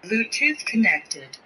Bluetooth connected.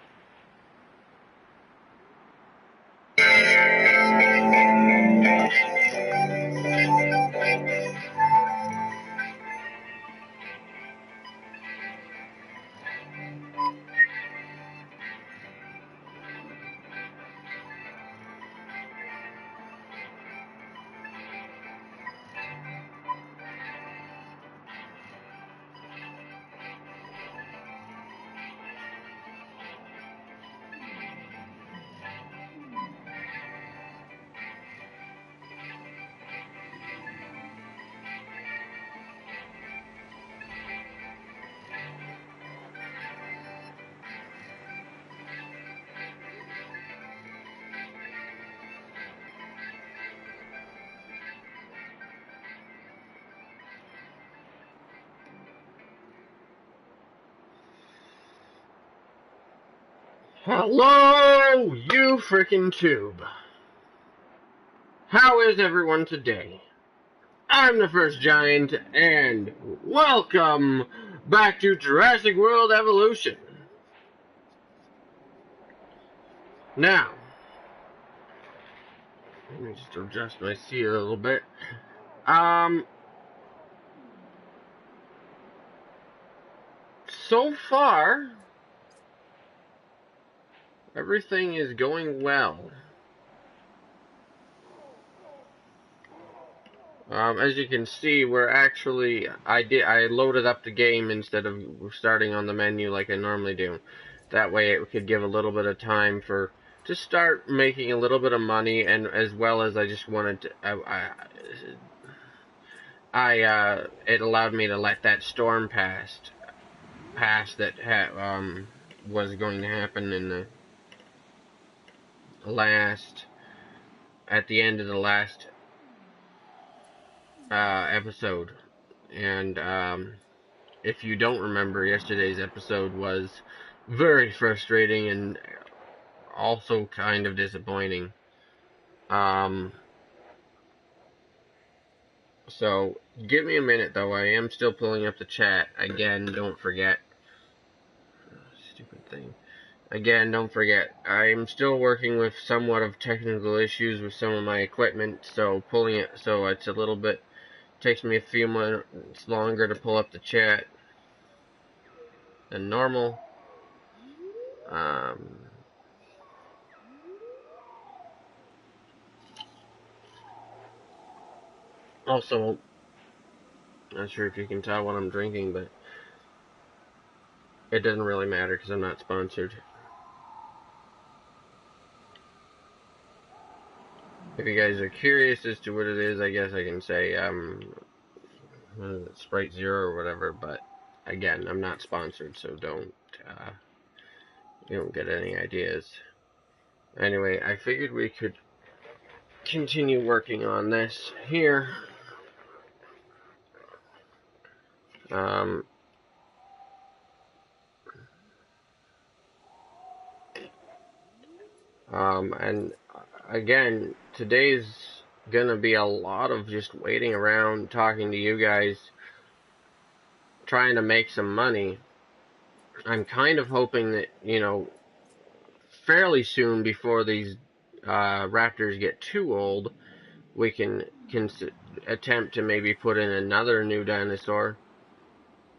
Hello, you frickin' tube. How is everyone today? I'm the First Giant, and welcome back to Jurassic World Evolution. Now, let me just adjust my seat a little bit. So far, everything is going well. As you can see, we're actually, I loaded up the game instead of starting on the menu like I normally do. That way it could give a little bit of time to start making a little bit of money, and as well as I just wanted to, it allowed me to let that storm pass that was going to happen in the at the end of the last episode. And if you don't remember, yesterday's episode was very frustrating and also kind of disappointing. So give me a minute though. I am still pulling up the chat. Again, don't forget. Stupid thing. Again, don't forget, I'm still working with somewhat of technical issues with some of my equipment, so pulling it, so it's a little bit, takes me a few minutes longer to pull up the chat than normal. Also, not sure if you can tell what I'm drinking, but it doesn't really matter because I'm not sponsored. If you guys are curious as to what it is, I guess I can say, Sprite Zero or whatever, but again, I'm not sponsored, so you don't get any ideas. Anyway, I figured we could continue working on this here. And again, today's gonna be a lot of just waiting around, talking to you guys, trying to make some money. I'm kind of hoping that, fairly soon before these raptors get too old, we can attempt to maybe put in another new dinosaur.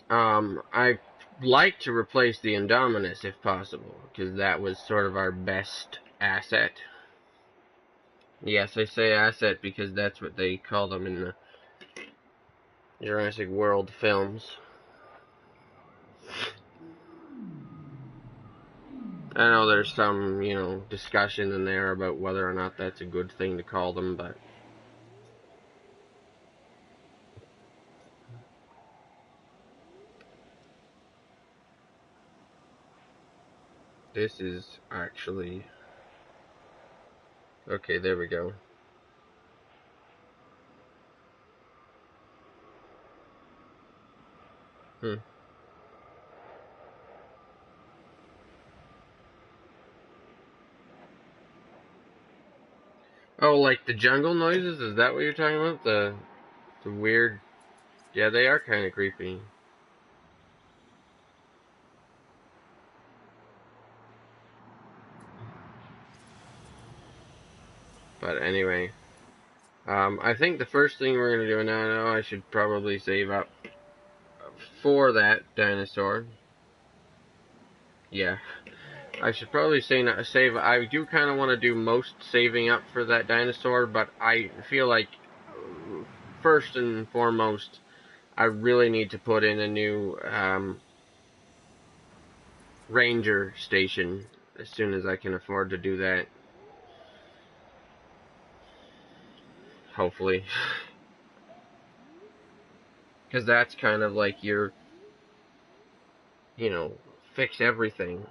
I'd like to replace the Indominus if possible, because that was sort of our best asset. Yes, I say asset because that's what they call them in the Jurassic World films. I know there's some, discussion in there about whether or not that's a good thing to call them, but this is actually... Okay, there we go. Oh, like the jungle noises? Is that what you're talking about? The weird... Yeah, they are kind of creepy. But anyway, I think the first thing we're going to do now, I should probably save up for that dinosaur. Yeah, I should probably save. I do kind of want to do most saving up for that dinosaur, but I feel like first and foremost, I really need to put in a new ranger station as soon as I can afford to do that. Hopefully. Because that's kind of like your, fix everything.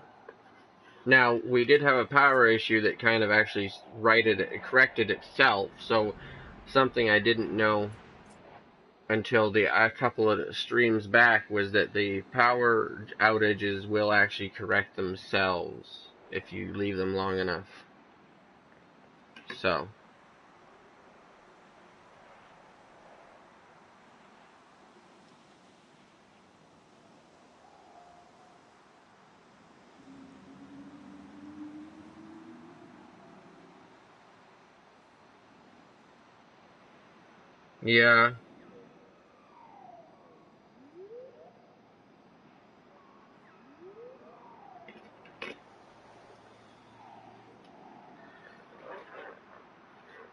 Now, we did have a power issue that kind of actually corrected itself, so something I didn't know until a couple of streams back was that the power outages will actually correct themselves if you leave them long enough. So. Yeah.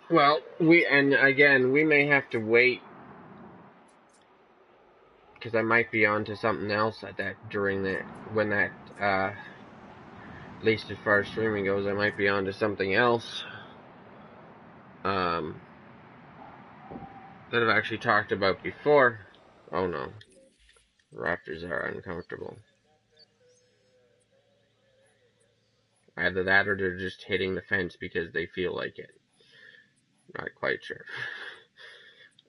Well, we may have to wait because I might be on to something else at that during that when that at least as far as streaming goes, I might be on to something else um, that I've actually talked about before. Oh no, raptors are uncomfortable. Either that or they're just hitting the fence because they feel like it. Not quite sure.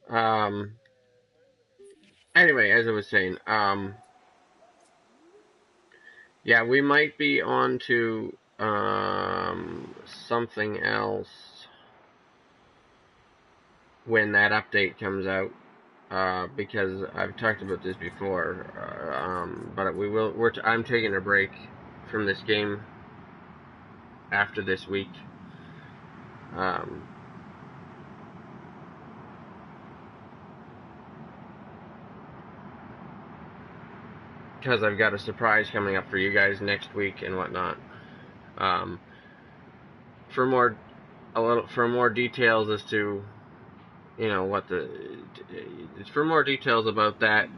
Um. Anyway, as I was saying, yeah, we might be on to something else when that update comes out. Because I've talked about this before, but I'm taking a break from this game after this week. Because I've got a surprise coming up for you guys next week and whatnot. Um, for more details as to for more details about that,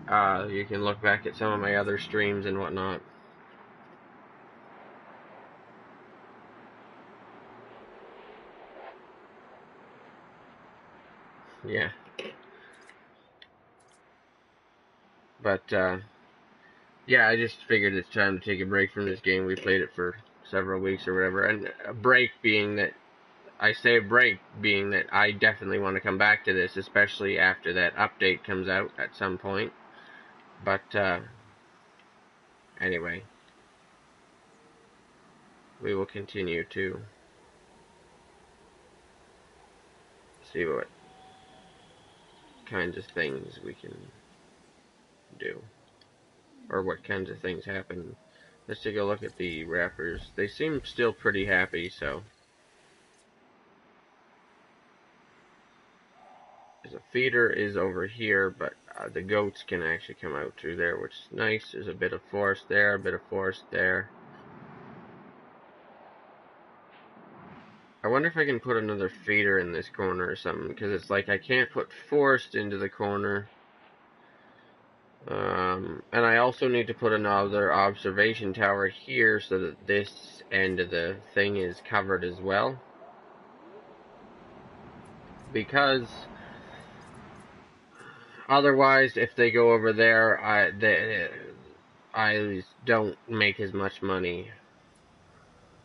you can look back at some of my other streams and whatnot. Yeah. But, yeah, I just figured it's time to take a break from this game. We played it for several weeks or whatever, and a break being that I say a break being that I definitely want to come back to this, especially after that update comes out at some point. But, anyway, we will continue to see what kinds of things we can do, or what kinds of things happen. Let's take a look at the rappers. They seem still pretty happy, so. The feeder is over here, but the goats can actually come out through there, which is nice. There's a bit of forest there, a bit of forest there. I wonder if I can put another feeder in this corner or something, because it's like I can't put forest into the corner. And I also need to put another observation tower here so that this end of the thing is covered as well. Because otherwise, if they go over there, I don't make as much money.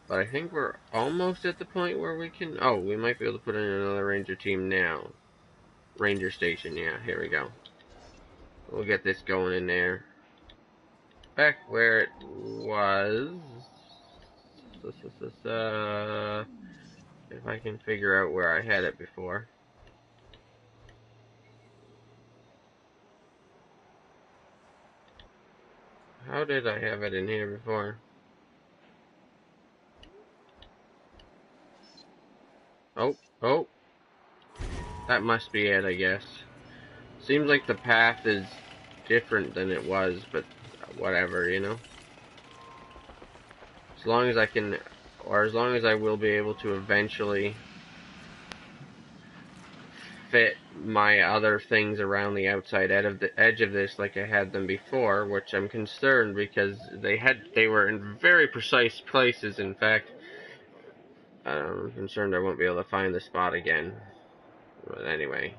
But I think we're almost at the point where we can. Oh, we might be able to put in another ranger team now. Ranger station, yeah, here we go. We'll get this going in there. Back where it was. If I can figure out where I had it before. How did I have it in here before? Oh, Oh, that must be it, I guess. Seems like the path is different than it was, but whatever, you know? As long as I can, or as long as I will be able to eventually fit my other things around the outside edge of this like I had them before, which I'm concerned because they were in very precise places. In fact, I'm concerned I won't be able to find the spot again. But anyway,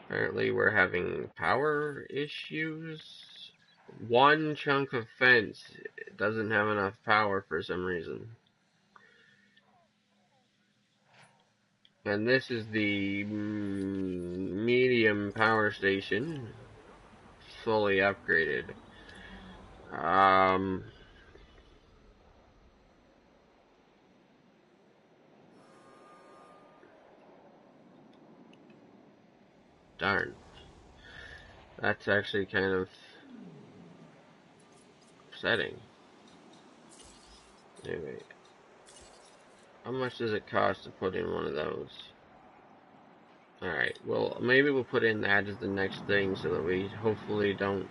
apparently we're having power issues. One chunk of fence doesn't have enough power for some reason. And this is the medium power station, fully upgraded. Um, Darn. That's actually kind of upsetting. Anyway, how much does it cost to put in one of those? Alright, well, maybe we'll put in that as the next thing so that we hopefully don't...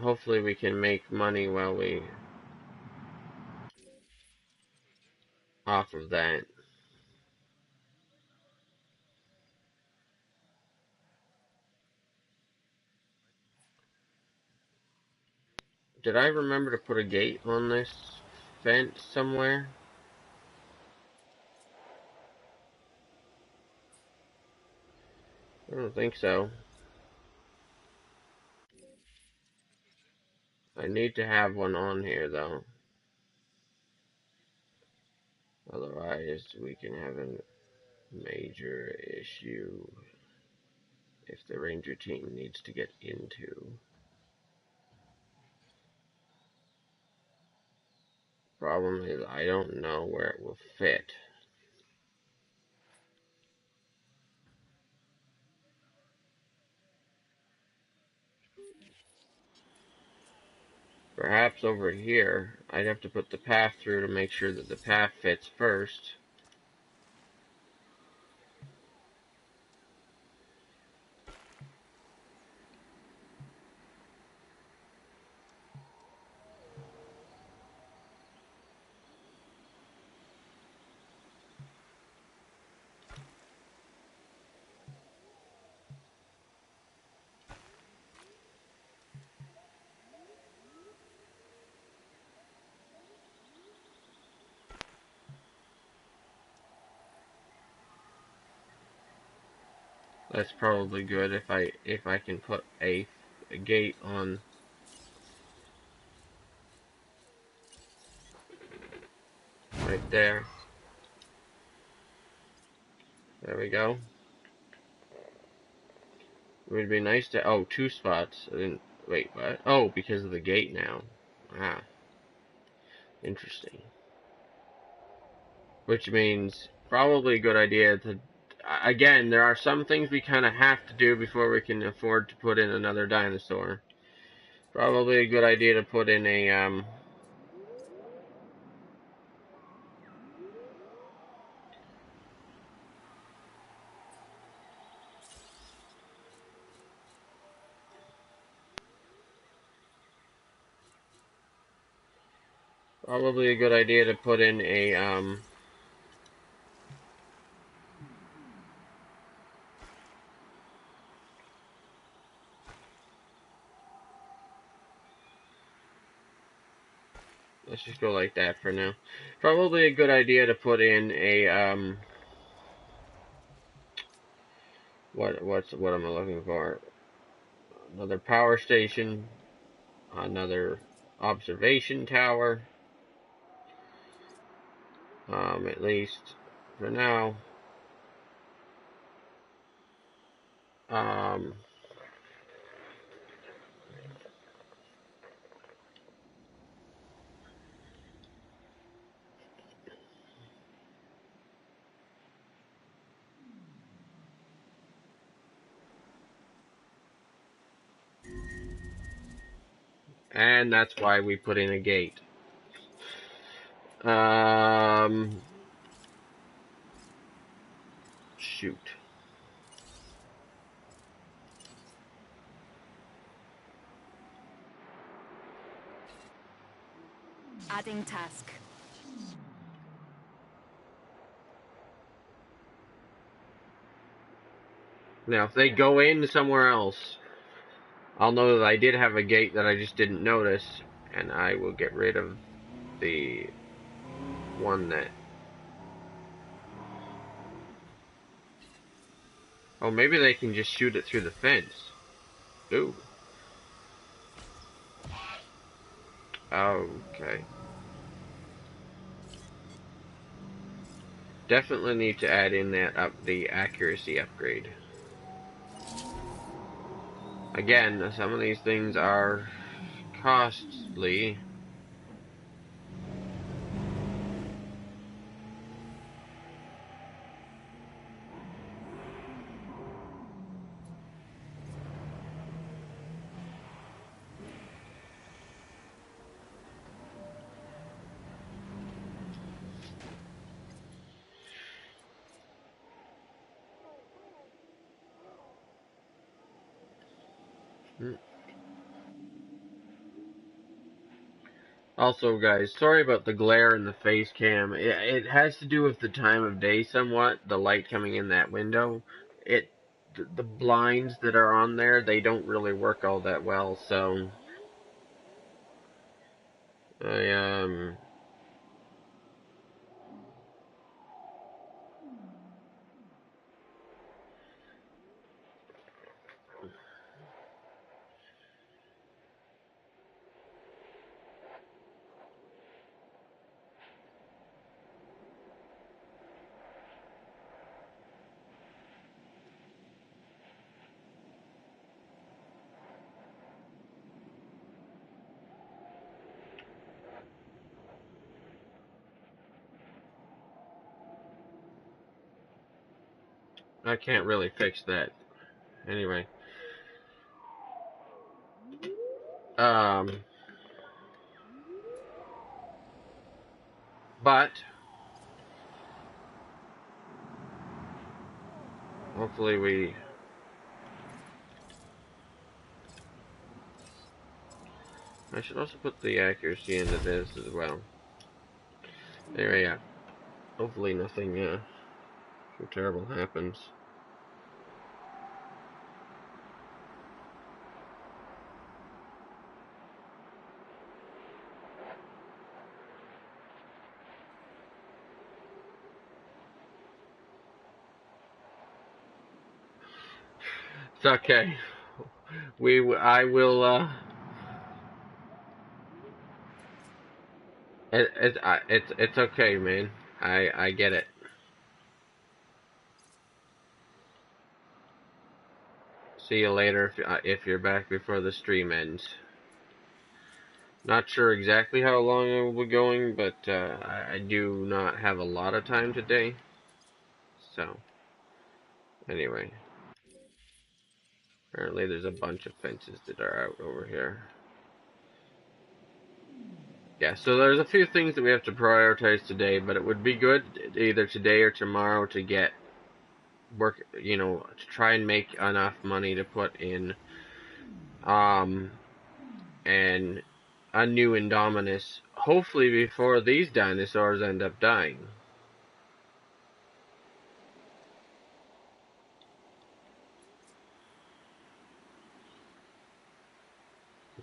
Hopefully we can make money while we... off of that. Did I remember to put a gate on this fence somewhere? I don't think so. I need to have one on here, though. Otherwise, we can have a major issue if the ranger team needs to get into. Problem is, I don't know where it will fit. Perhaps over here, I'd have to put the path through to make sure that the path fits first. That's probably good if I can put a gate on right there. There we go. It would be nice to... Oh, two spots. I didn't... Wait, what? Oh, because of the gate now. Ah, interesting. Which means probably a good idea to... Again, there are some things we kind of have to do before we can afford to put in another dinosaur. Probably a good idea to put in a, probably a good idea to put in a, let's just go like that for now. Probably a good idea to put in a, what am I looking for? Another power station, another observation tower, at least for now. Um, and that's why we put in a gate. Shoot. Adding task. Now, if they go in somewhere else, I'll know that I did have a gate that I just didn't notice, and I will get rid of the one that... Oh, maybe they can just shoot it through the fence. Ooh. Okay. Definitely need to add in the accuracy upgrade. Again, some of these things are costly. Also, guys, sorry about the glare in the face cam. It has to do with the time of day somewhat, the light coming in that window. The blinds that are on there, they don't really work all that well, so I can't really fix that. Anyway, um but hopefully I should also put the accuracy into this as well. Anyway, yeah. Hopefully nothing too terrible happens. It's okay. I will it's okay, man. I get it. See you later if you're back before the stream ends. Not sure exactly how long I will be going, but I do not have a lot of time today. So, anyway. Apparently there's a bunch of fences that are out over here. Yeah, so there's a few things that we have to prioritize today, but it would be good either today or tomorrow to get work, to try and make enough money to put in um and a new Indominus, hopefully before these dinosaurs end up dying.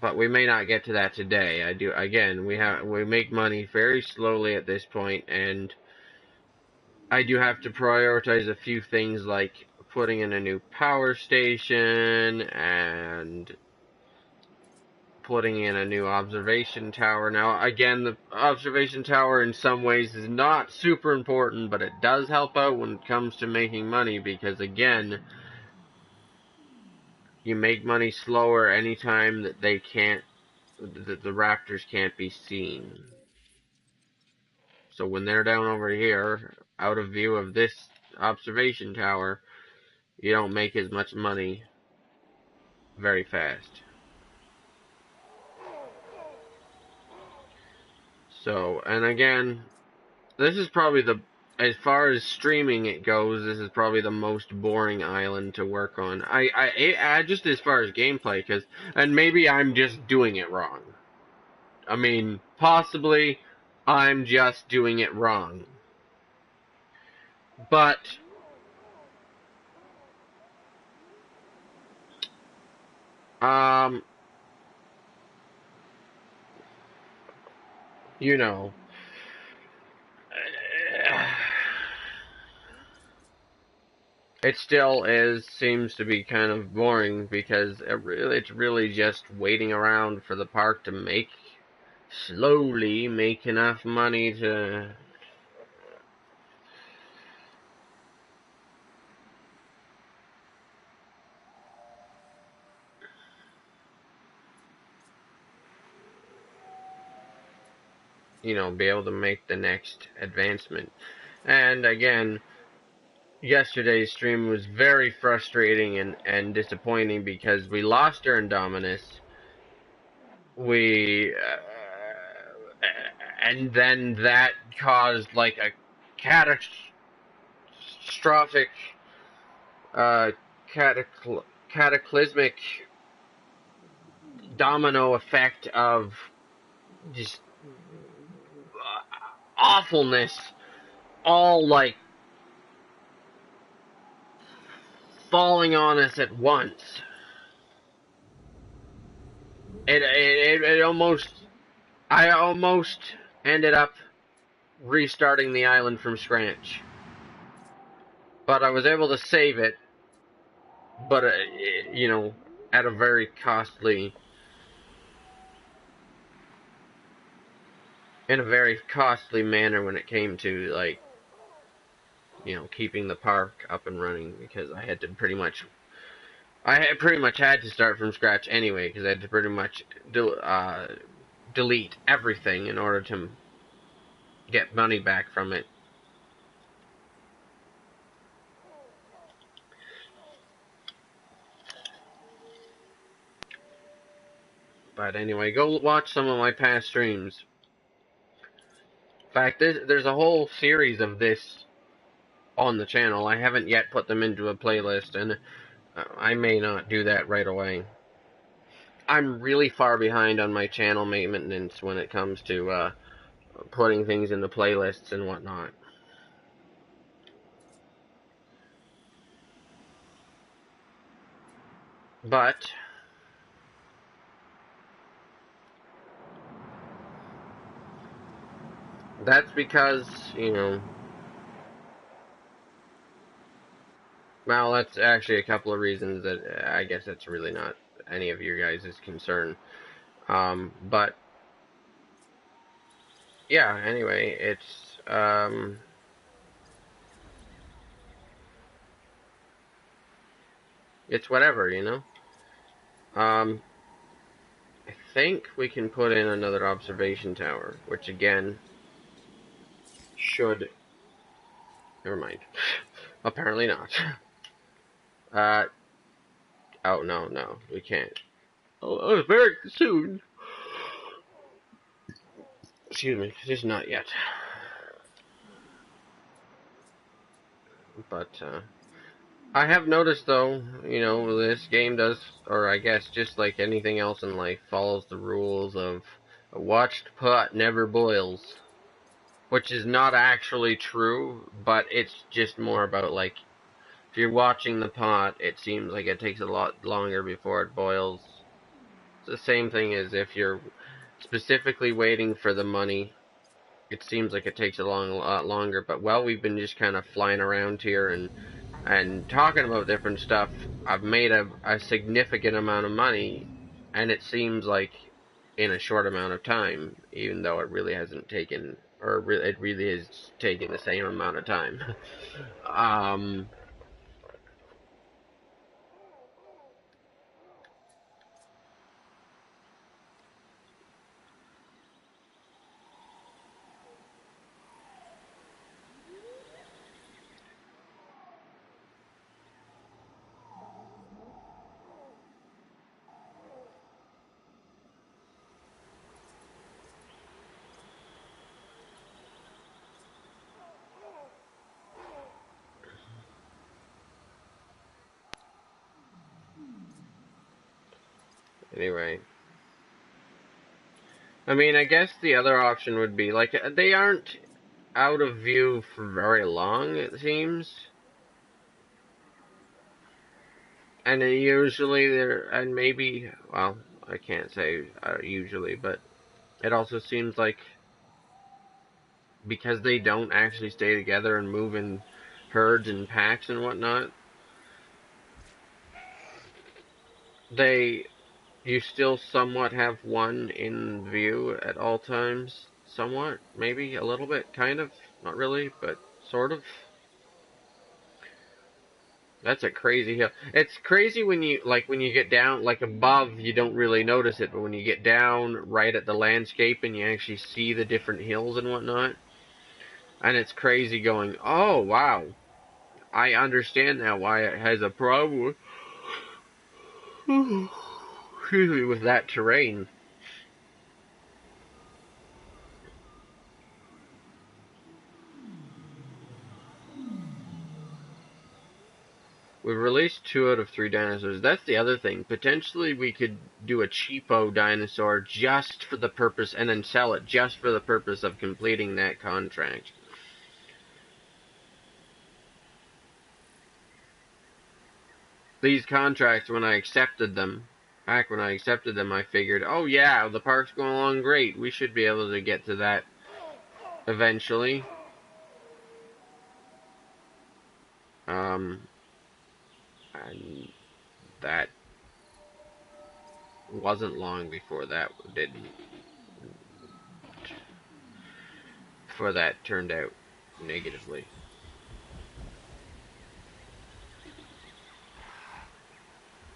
But we may not get to that today. We make money very slowly at this point, and I do have to prioritize a few things like putting in a new power station and putting in a new observation tower. Now, again, the observation tower in some ways is not super important, but it does help out when it comes to making money because, again, you make money slower anytime that the raptors can't be seen. So when they're down over here, out of view of this observation tower, you don't make as much money very fast. So, and again, This is probably as far as streaming it goes, this is probably the most boring island to work on. I just as far as gameplay, and maybe I'm just doing it wrong. I mean, possibly I'm just doing it wrong. But um, you know, it still seems to be kind of boring because it's really just waiting around for the park to slowly make enough money to, be able to make the next advancement. And again, yesterday's stream was very frustrating and disappointing because we lost our Indominus. We and then that caused like a catastrophic, uh, cataclysmic domino effect of just awfulness, all like falling on us at once. It almost, I almost ended up restarting the island from scratch, but I was able to save it, but at a very costly, in a very costly manner when it came to like, keeping the park up and running, because I had pretty much had to start from scratch anyway, because I had to pretty much delete everything in order to get money back from it. But anyway, go watch some of my past streams. In fact, there's a whole series of this on the channel. I haven't yet put them into a playlist, and I may not do that right away. I'm really far behind on my channel maintenance when it comes to putting things into playlists and whatnot. But that's because, well, that's actually a couple of reasons that I guess it's really not any of your guys' concern. But yeah, anyway, it's whatever, Um, I think we can put in another observation tower, which again should. Never mind. Apparently not. Uh, oh no, we can't. Oh, very soon. Excuse me, just not yet. But I have noticed though, this game does, or I guess just like anything else in life, follows the rules of a watched pot never boils. Which is not actually true, but it's just more about like, if you're watching the pot, it seems like it takes a lot longer before it boils. It's the same thing as if you're specifically waiting for the money. It seems like it takes a lot longer, but while we've been just kind of flying around here and talking about different stuff, I've made a significant amount of money, and it seems like in a short amount of time, even though it really hasn't taken, or it really is taking the same amount of time. um, Anyway. I mean, I guess the other option would be, like, they aren't out of view for very long, it seems. And usually they're, and maybe, well, I can't say usually, but it also seems like because they don't actually stay together and move in herds and packs and whatnot, you still somewhat have one in view at all times. Somewhat, maybe, a little bit, kind of, not really, but sort of. That's a crazy hill. It's crazy when you get down, like above, you don't really notice it, but when you get down right at the landscape and you actually see the different hills and whatnot, and it's crazy going, oh, wow, I understand now why it has a problem excuse me, with that terrain. We've released 2 out of 3 dinosaurs. That's the other thing. Potentially we could do a cheapo dinosaur just for the purpose, and then sell it just for the purpose of completing that contract. These contracts, when I accepted them, back when I accepted them, I figured, oh yeah, the park's going along great. We should be able to get to that eventually. And that wasn't long before that didn't. Before that turned out negatively.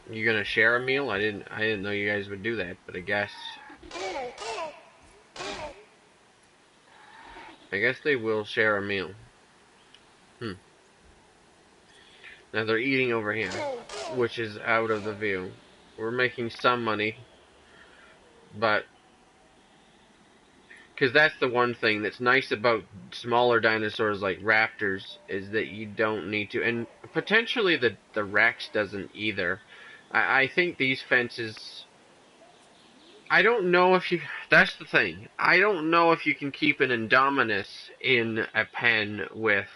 You gonna share a meal? I didn't know you guys would do that, but I guess they will share a meal. Now they're eating over here, which is out of the view. We're making some money, but because that's the one thing that's nice about smaller dinosaurs like raptors is that you don't need to, and potentially the Rex doesn't either. I think these fences. I don't know if you. That's the thing. I don't know if you can keep an Indominus in a pen with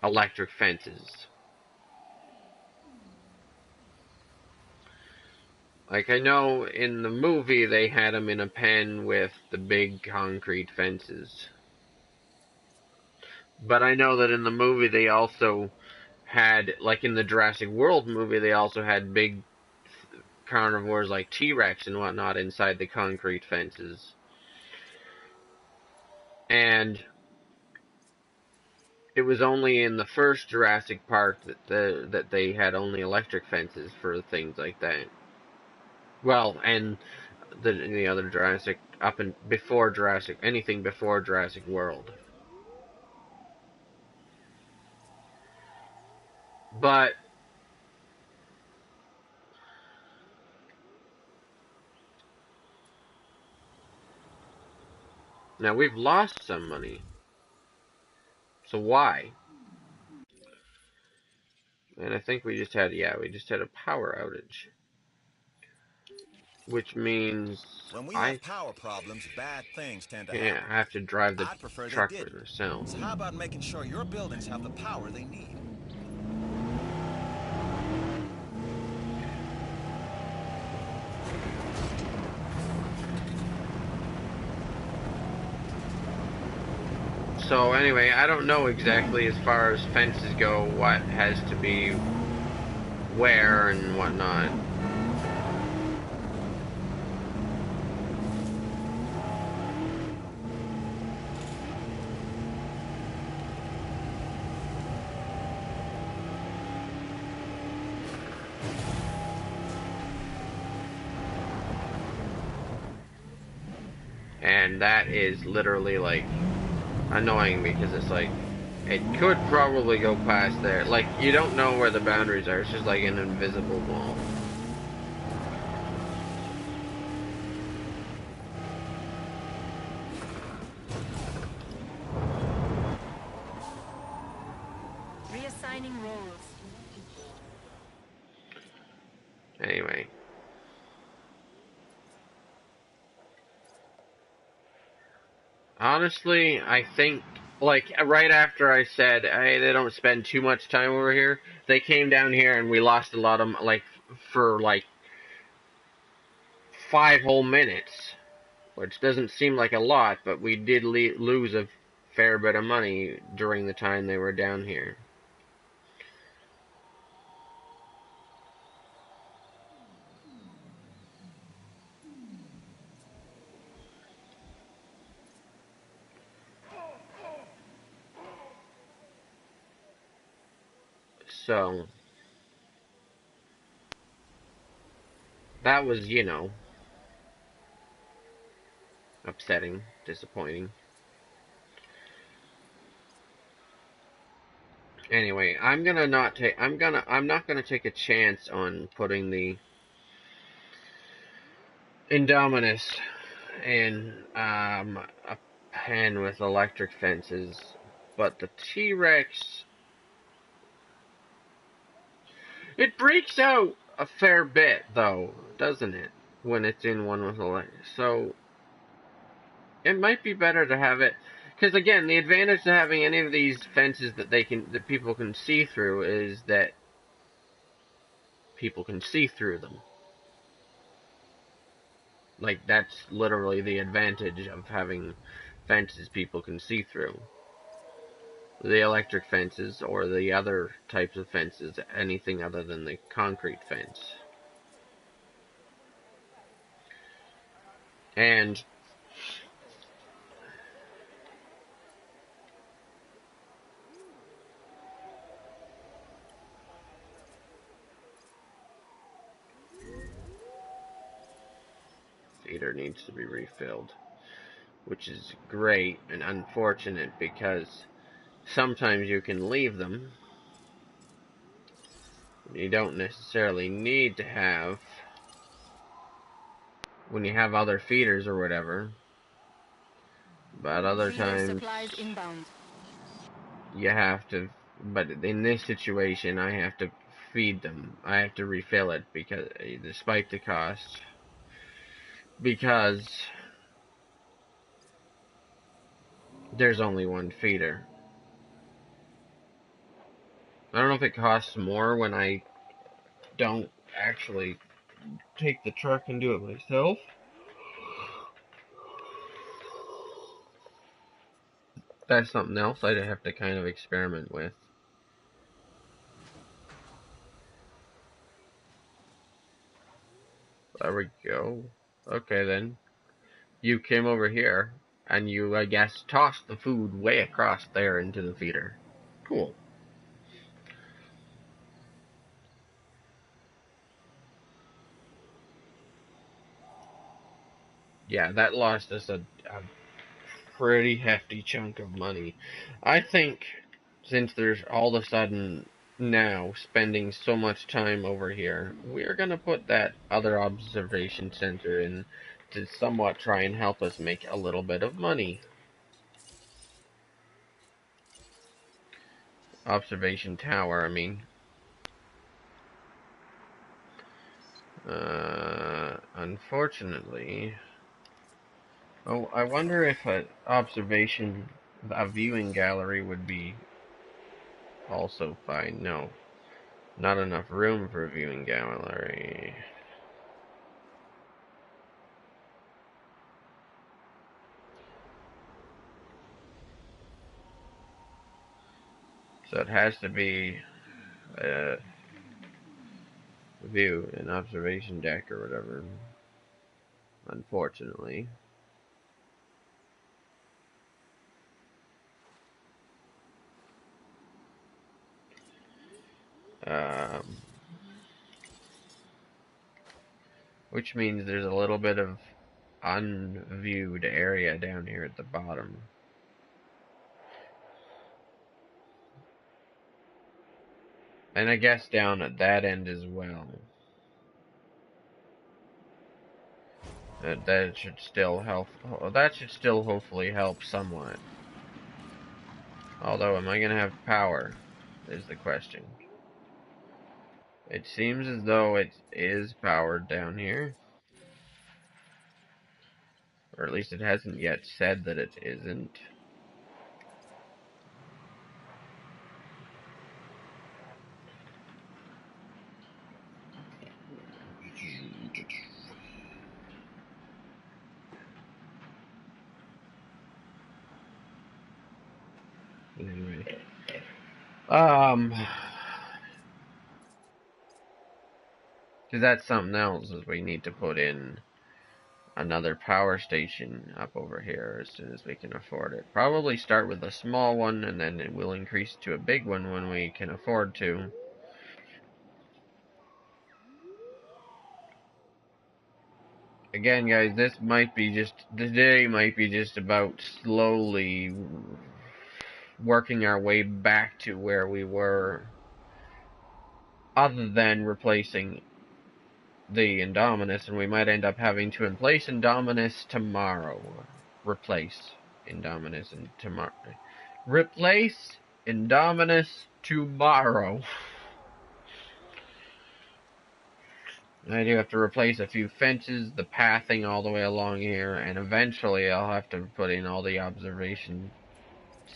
electric fences. Like, I know in the movie they had him in a pen with the big concrete fences. But I know that in the movie they also had, like in the Jurassic World movie, they also had big carnivores like T-Rex and whatnot inside the concrete fences. And it was only in the first Jurassic Park that they had only electric fences for things like that. Well, and the other Jurassic up and before Jurassic, anything before Jurassic World. But now we've lost some money. So why? And I think we just had a power outage. Which means When we I have power problems, bad things tend to can't happen. have to drive the I'd prefer they truck for didn't. myself. So how about making sure your buildings have the power they need? So anyway, I don't know exactly as far as fences go what has to be where and whatnot. And that is literally like annoying because it's like it could probably go past there. Like you don't know where the boundaries are. It's just like an invisible wall. Reassigning roles. Anyway. Honestly, I think, like, right after I said, hey, they don't spend too much time over here, they came down here and we lost a lot of, like, for, like, 5 whole minutes, which doesn't seem like a lot, but we did lose a fair bit of money during the time they were down here. So, that was, upsetting, disappointing. Anyway, I'm not gonna take a chance on putting the Indominus in a pen with electric fences, but the T-Rex, it breaks out a fair bit though, doesn't it? When it's in one with electric, so it might be better to have it. Because again, the advantage to having any of these fences that people can see through is that people can see through them. Like, that's literally the advantage of having fences people can see through. The electric fences or the other types of fences, anything other than the concrete fence. And feeder needs to be refilled, which is great and unfortunate because sometimes you can leave them. You don't necessarily need to have when you have other feeders or whatever, but other Feeder times supplies inbound. you have to. But in this situation, I have to feed them. I have to refill it because, despite the cost, because there's only one feeder. I don't know if it costs more when I don't actually take the truck and do it myself. That's something else I'd have to kind of experiment with. There we go. Okay then. You came over here, and you, I guess, tossed the food way across there into the feeder. Cool. Yeah, that lost us a pretty hefty chunk of money. I think since there's all of a sudden now spending so much time over here, we're gonna put that other observation center in to somewhat try and help us make a little bit of money. Observation tower, I mean. Unfortunately, oh, I wonder if a viewing gallery would be also fine. No, not enough room for a viewing gallery. So it has to be a view, an observation deck or whatever. Unfortunately. Um, which means there's a little bit of unviewed area down here at the bottom. And I guess down at that end as well. That should still help. That should still hopefully help somewhat. Although, am I going to have power? Is the question. It seems as though it is powered down here. Or at least it hasn't yet said that it isn't. Anyway. Because that's something else, is we need to put in another power station up over here as soon as we can afford it. Probably start with a small one, and then it will increase to a big one when we can afford to. Again, guys, this might be just, today might be just about slowly working our way back to where we were, other than replacing the Indominus, and we might end up having to replace Indominus tomorrow. Replace Indominus and tomorrow. Replace Indominus tomorrow. I do have to replace a few fences, the pathing all the way along here, and eventually I'll have to put in all the observation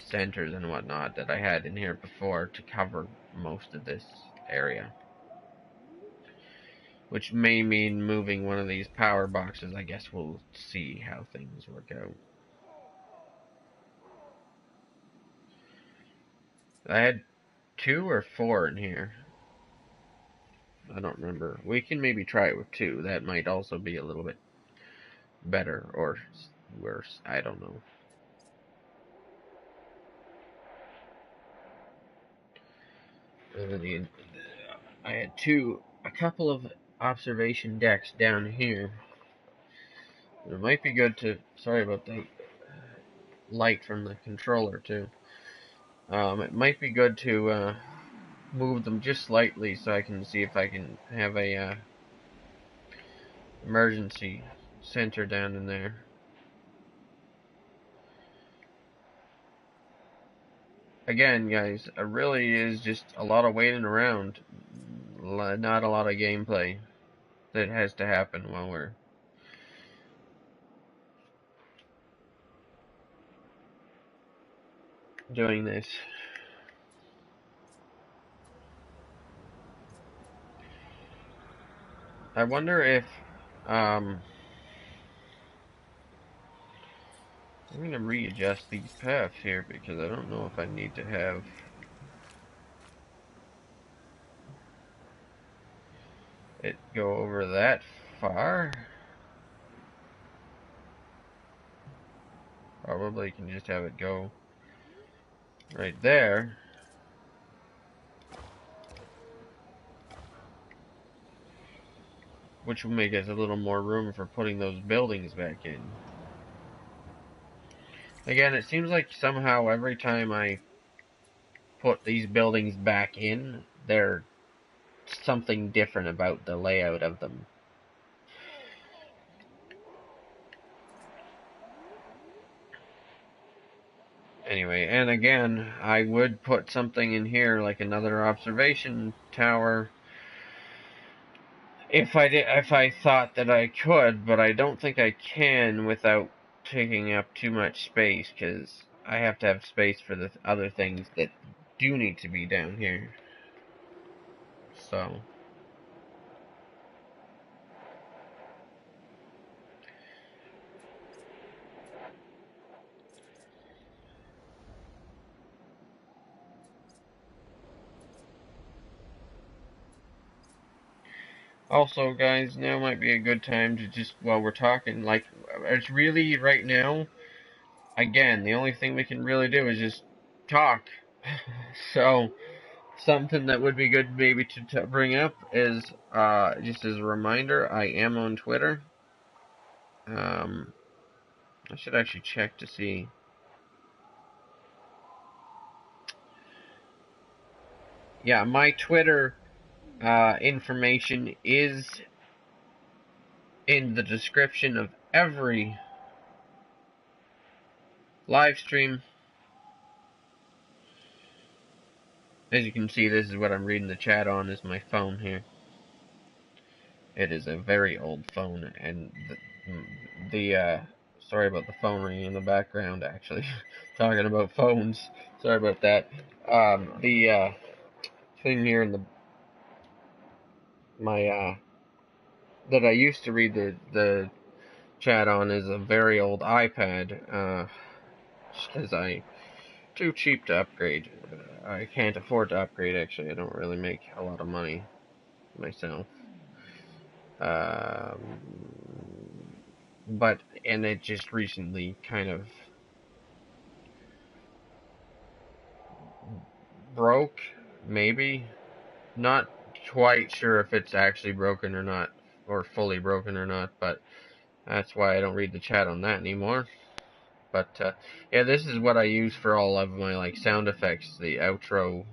centers and whatnot that I had in here before to cover most of this area. Which may mean moving one of these power boxes. I guess we'll see how things work out. I had 2 or 4 in here. I don't remember. We can maybe try it with 2. That might also be a little bit better or worse. I don't know. I had a couple of observation decks down here. It might be good to, sorry about the light from the controller too. It might be good to move them just slightly so I can see if I can have a emergency center down in there. Again, guys, it really is just a lot of waiting around, not a lot of gameplay that has to happen while we're doing this. I wonder if I'm going to readjust these paths here because I don't know if I need to have it go over that far. Probably can just have it go right there. Which will make us a little more room for putting those buildings back in. Again, it seems like somehow every time I put these buildings back in, there's something different about the layout of them. Anyway, and again, I would put something in here like another observation tower if I thought that I could, but I don't think I can without taking up too much space, because I have to have space for the other things that do need to be down here. So also, guys, now might be a good time to just, while we're talking, like, it's really, right now, again, the only thing we can really do is just talk. So, something that would be good maybe to bring up is, just as a reminder, I am on Twitter. I should actually check to see. Yeah, my Twitter information is in the description of every live stream. As you can see, this is what I'm reading the chat on, is my phone here. It is a very old phone, and the Sorry about the phone ringing in the background, actually. Talking about phones. Sorry about that. The thing here in my that I used to read the chat on is a very old iPad. Because I too cheap to upgrade. I can't afford to upgrade. Actually, I don't really make a lot of money myself. And it just recently kind of broke, maybe. Not quite sure if it's actually broken or not, or fully broken or not, but that's why I don't read the chat on that anymore. But yeah, this is what I use for all of my like sound effects, the outro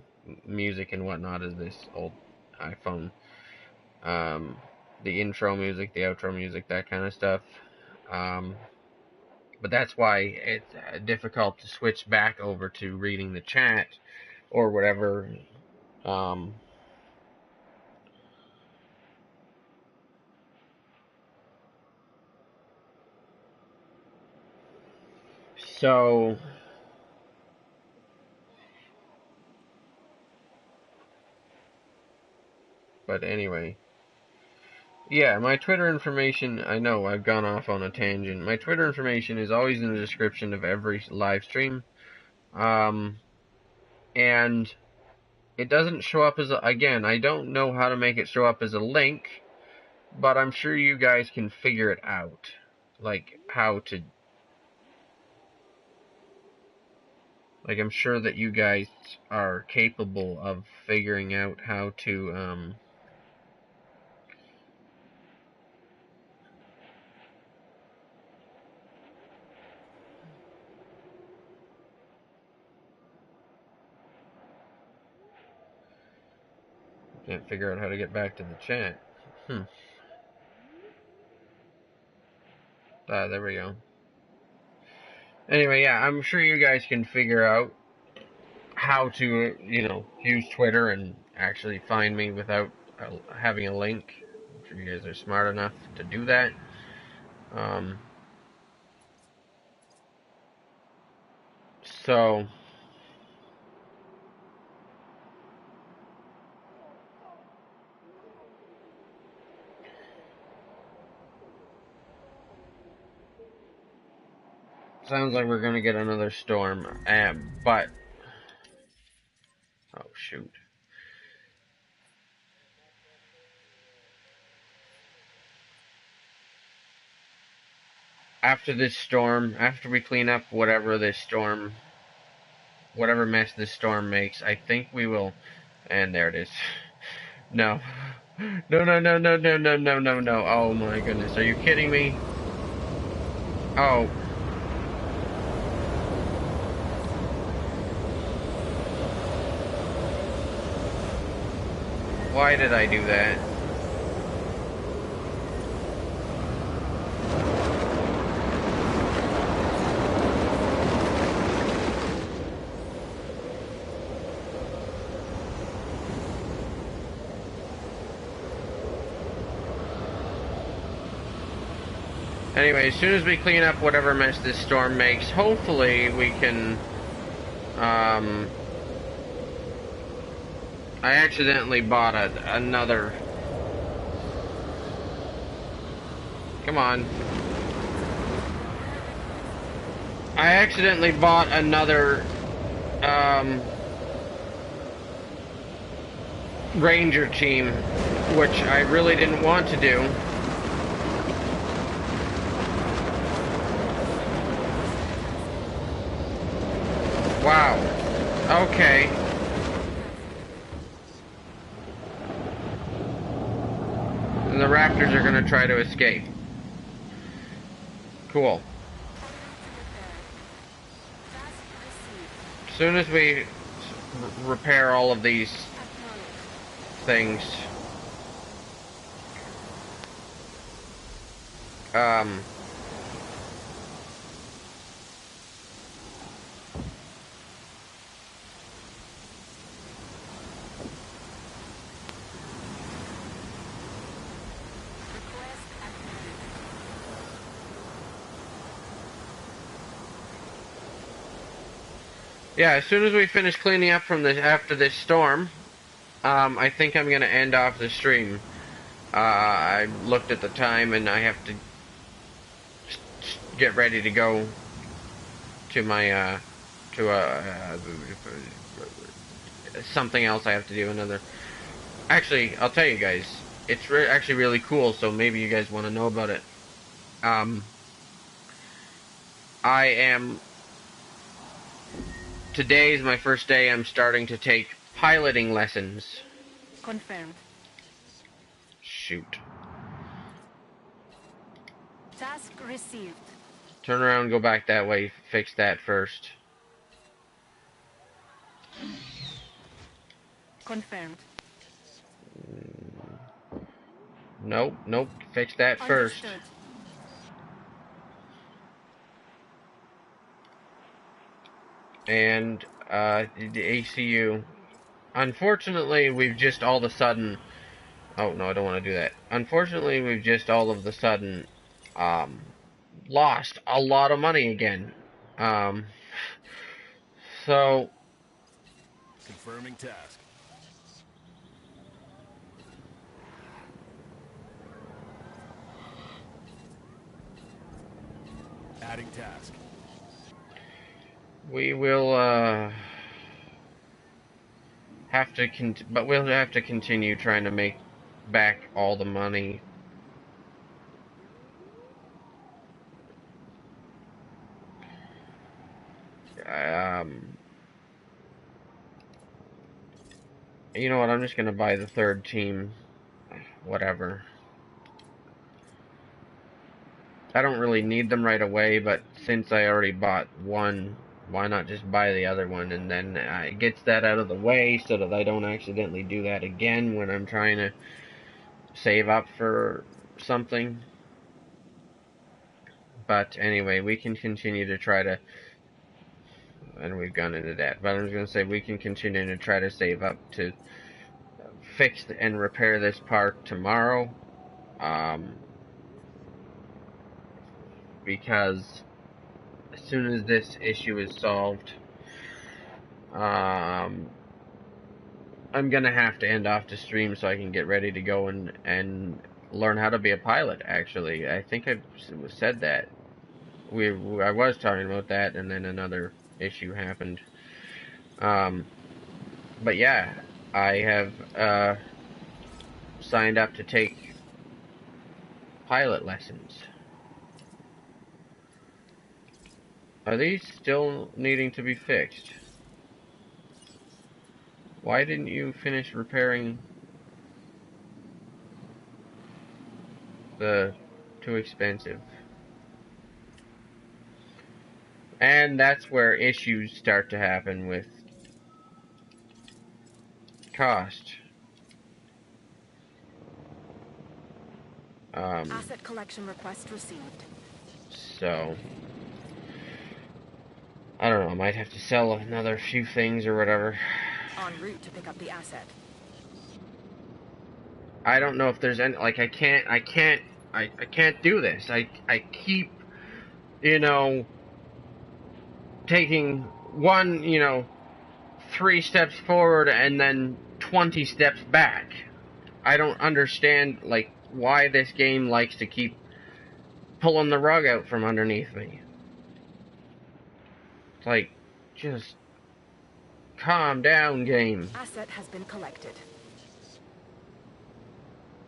music and whatnot is this old iPhone. The intro music, the outro music, that kind of stuff. But that's why it's difficult to switch back over to reading the chat or whatever. So, but anyway. Yeah, my Twitter information, I know I've gone off on a tangent. My Twitter information is always in the description of every live stream. And it doesn't show up as again, I don't know how to make it show up as a link, but I'm sure you guys can figure it out. Like, how to... Like, I'm sure that you guys are capable of figuring out how to, can't figure out how to get back to the chat. There we go. Anyway, yeah, I'm sure you guys can figure out how to, use Twitter and actually find me without having a link. I'm sure you guys are smart enough to do that. So, sounds like we're gonna get another storm, but, oh shoot. After this storm, after we clean up whatever mess this storm makes, I think we will, and there it is. No. No, no, no, no, no, no, no, no, no. Oh my goodness, are you kidding me? Oh. Why did I do that? Anyway, as soon as we clean up whatever mess this storm makes, hopefully we can, I accidentally bought another, come on. I accidentally bought another, Ranger team, which I really didn't want to do. Wow. Okay. And the raptors are going to try to escape. Cool. As soon as we repair all of these things, yeah, as soon as we finish cleaning up from this after this storm, I think I'm gonna end off the stream. I looked at the time and I have to get ready to go to my to something else I have to do. Actually, I'll tell you guys, it's actually really cool. So maybe you guys want to know about it. I am. Today is my first day. I'm starting to take piloting lessons. Confirmed. Shoot. Task received. Turn around, go back that way, fix that first. Confirmed. Nope, fix that first. Understood. And, the ACU. Unfortunately, we've just all of a sudden... Oh, no, I don't want to do that. Unfortunately, we've just all of a sudden, lost a lot of money again. So... Confirming task. Adding task. We will, have to but we'll have to continue trying to make back all the money. You know what, I'm just gonna buy the third team. Whatever. I don't really need them right away, but since I already bought one, why not just buy the other one, and then it gets that out of the way so that I don't accidentally do that again when I'm trying to save up for something. But anyway, we can continue to try to, and we've gone into that, but I was going to say we can continue to try to save up to fix and repair this part tomorrow. Because as soon as this issue is solved, I'm gonna have to end off the stream so I can get ready to go and learn how to be a pilot. Actually, I think I said that. I was talking about that, and then another issue happened. But yeah, I have signed up to take pilot lessons. Are these still needing to be fixed? Why didn't you finish repairing the too expensive? And that's where issues start to happen with cost. Asset collection request received. So I don't know, I might have to sell another few things or whatever. En route to pick up the asset. I don't know if there's any, like, I can't do this. I keep, taking one, 3 steps forward and then 20 steps back. I don't understand, like, why this game likes to keep pulling the rug out from underneath me. Like, just calm down, game. Asset has been collected.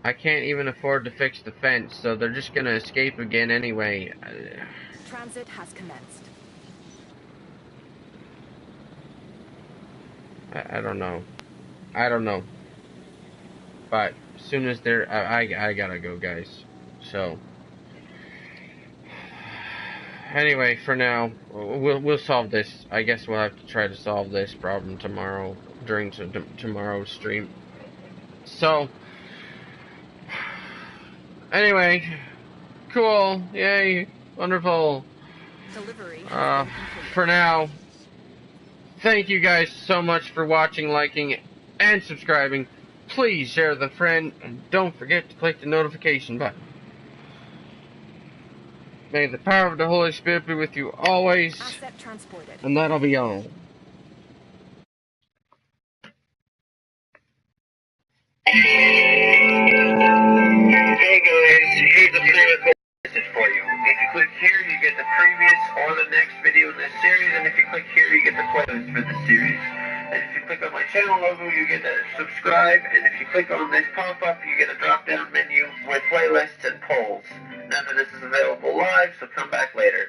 I can't even afford to fix the fence, so they're just gonna escape again anyway. Transit has commenced. I don't know. I don't know. But as soon as they're... I gotta go, guys. So... Anyway, for now, we'll solve this. I guess we'll have to try to solve this problem tomorrow, during tomorrow's stream. So, anyway, cool, yay, wonderful. Delivery. For now, thank you guys so much for watching, liking, and subscribing. Please share with a friend, and don't forget to click the notification button. May the power of the Holy Spirit be with you always. Asset transported. And that'll be all. Hey guys, here's a pre-recorded message for you. If you click here, you get the previous or the next video in this series, and if you click here, you get the playlist for the series. And if you click on my channel logo, you get to subscribe, and if you click on this pop-up, you get a drop-down menu with playlists and polls. None of this is available live, so come back later.